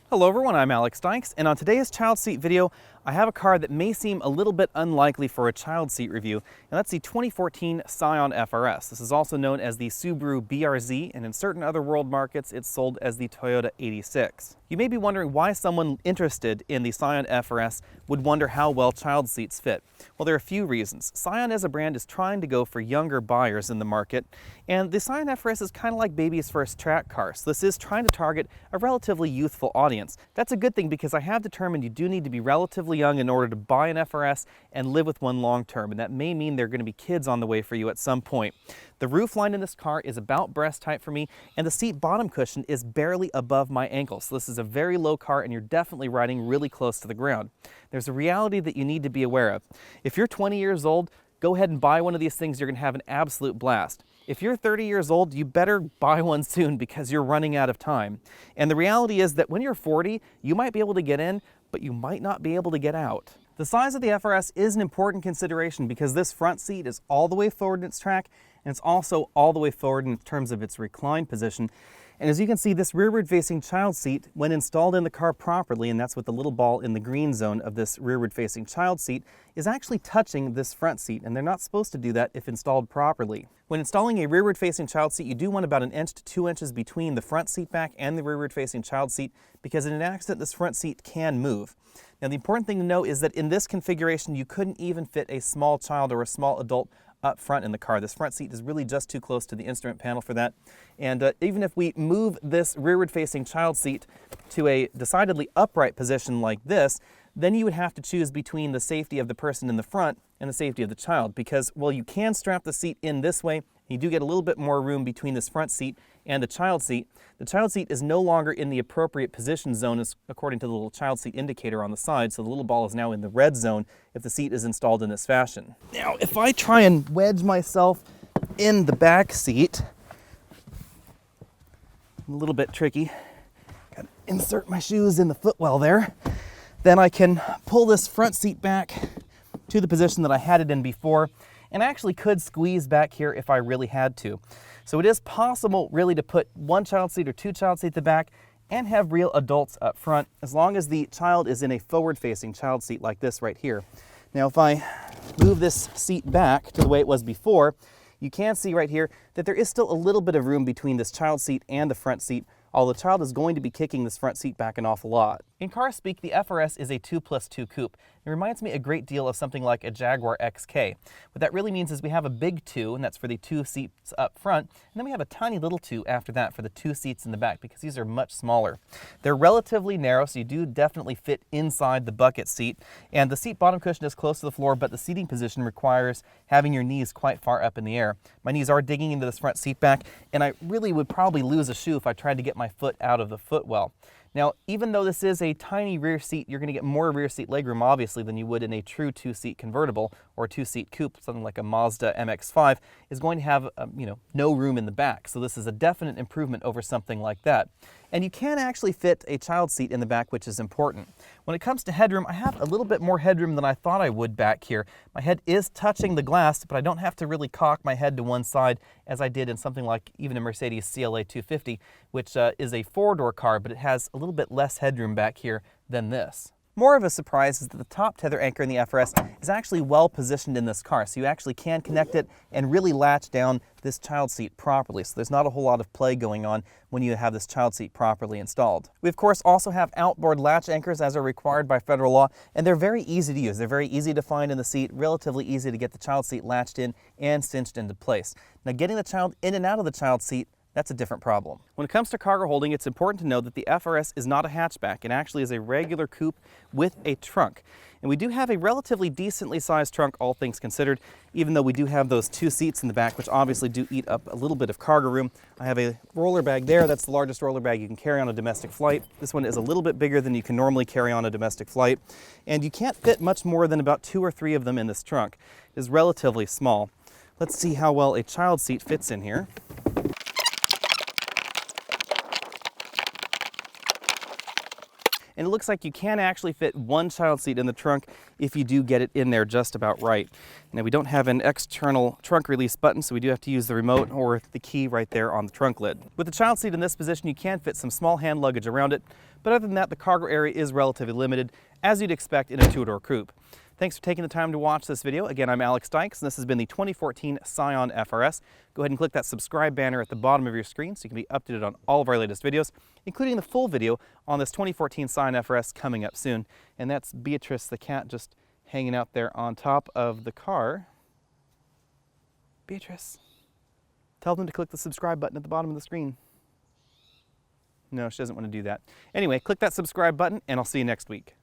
Hello everyone, I'm Alex Dykes, and on today's child seat video, I have a car that may seem a little bit unlikely for a child seat review, and that's the 2014 Scion FR-S. This is also known as the Subaru BRZ, and in certain other world markets, it's sold as the Toyota 86. You may be wondering why someone interested in the Scion FR-S would wonder how well child seats fit. Well, there are a few reasons. Scion as a brand is trying to go for younger buyers in the market, and the Scion FR-S is kind of like baby's first track car, so this is trying to target a relatively youthful audience. That's a good thing because I have determined you do need to be relatively young in order to buy an FR-S and live with one long term, and that may mean there are going to be kids on the way for you at some point. The roof line in this car is about breast height for me, and the seat bottom cushion is barely above my ankles. So this is a very low car, and you're definitely riding really close to the ground. There's a reality that you need to be aware of. If you're 20 years old, go ahead and buy one of these things. You're going to have an absolute blast. If you're 30 years old, you better buy one soon because you're running out of time. And the reality is that when you're 40, you might be able to get in, but you might not be able to get out. The size of the FR-S is an important consideration because this front seat is all the way forward in its track, and it's also all the way forward in terms of its recline position. And as you can see, this rearward-facing child seat, when installed in the car properly, and that's with the little ball in the green zone of this rearward-facing child seat, is actually touching this front seat, and they're not supposed to do that if installed properly. When installing a rearward-facing child seat, you do want about 1 inch to 2 inches between the front seat back and the rearward-facing child seat, because in an accident, this front seat can move. Now, the important thing to know is that in this configuration, you couldn't even fit a small child or a small adult up front in the car. This front seat is really just too close to the instrument panel for that. And even if we move this rearward-facing child seat to a decidedly upright position like this, then you would have to choose between the safety of the person in the front and the safety of the child, because, well, you can strap the seat in this way. You do get a little bit more room between this front seat and the child seat. The child seat is no longer in the appropriate position zone according to the little child seat indicator on the side, so the little ball is now in the red zone if the seat is installed in this fashion. Now, if I try and wedge myself in the back seat, a little bit tricky, gotta insert my shoes in the footwell there, then I can pull this front seat back to the position that I had it in before, and I actually could squeeze back here if I really had to. So it is possible really to put one child seat or two child seats at the back and have real adults up front, as long as the child is in a forward-facing child seat like this right here. Now, if I move this seat back to the way it was before, you can see right here that there is still a little bit of room between this child seat and the front seat, although the child is going to be kicking this front seat back an awful lot. In car speak, the FR-S is a 2+2 coupe. It reminds me a great deal of something like a Jaguar XK. What that really means is we have a big 2, and that's for the 2 seats up front, and then we have a tiny little 2 after that for the 2 seats in the back, because these are much smaller. They're relatively narrow, so you do definitely fit inside the bucket seat, and the seat bottom cushion is close to the floor, but the seating position requires having your knees quite far up in the air. My knees are digging into this front seat back, and I really would probably lose a shoe if I tried to get my foot out of the footwell. Now, even though this is a tiny rear seat, you're going to get more rear seat legroom, obviously, than you would in a true 2-seat convertible or a 2-seat coupe. Something like a Mazda MX-5 is going to have, no room in the back. So this is a definite improvement over something like that. And you can actually fit a child seat in the back, which is important. When it comes to headroom, I have a little bit more headroom than I thought I would back here. My head is touching the glass, but I don't have to really cock my head to one side as I did in something like even a Mercedes CLA 250, which is a 4-door car, but it has a little bit less headroom back here than this. More of a surprise is that the top tether anchor in the FR-S is actually well positioned in this car, so you actually can connect it and really latch down this child seat properly. So there's not a whole lot of play going on when you have this child seat properly installed. We of course also have outboard latch anchors as are required by federal law, and they're very easy to use. They're very easy to find in the seat, relatively easy to get the child seat latched in and cinched into place. Now, getting the child in and out of the child seat, that's a different problem. When it comes to cargo holding, it's important to know that the FR-S is not a hatchback. It actually is a regular coupe with a trunk. And we do have a relatively decently sized trunk, all things considered, even though we do have those 2 seats in the back, which obviously do eat up a little bit of cargo room. I have a roller bag there. That's the largest roller bag you can carry on a domestic flight. This one is a little bit bigger than you can normally carry on a domestic flight. And you can't fit much more than about 2 or 3 of them in this trunk. It is relatively small. Let's see how well a child seat fits in here. And it looks like you can actually fit one child seat in the trunk if you do get it in there just about right. Now, we don't have an external trunk release button, so we do have to use the remote or the key right there on the trunk lid. With the child seat in this position, you can fit some small hand luggage around it, but other than that, the cargo area is relatively limited, as you'd expect in a two-door coupe. Thanks for taking the time to watch this video. Again, I'm Alex Dykes, and this has been the 2014 Scion FR-S. Go ahead and click that subscribe banner at the bottom of your screen so you can be updated on all of our latest videos, including the full video on this 2014 Scion FR-S coming up soon. And that's Beatrice, the cat, just hanging out there on top of the car. Beatrice, tell them to click the subscribe button at the bottom of the screen. No, she doesn't want to do that. Anyway, click that subscribe button, and I'll see you next week.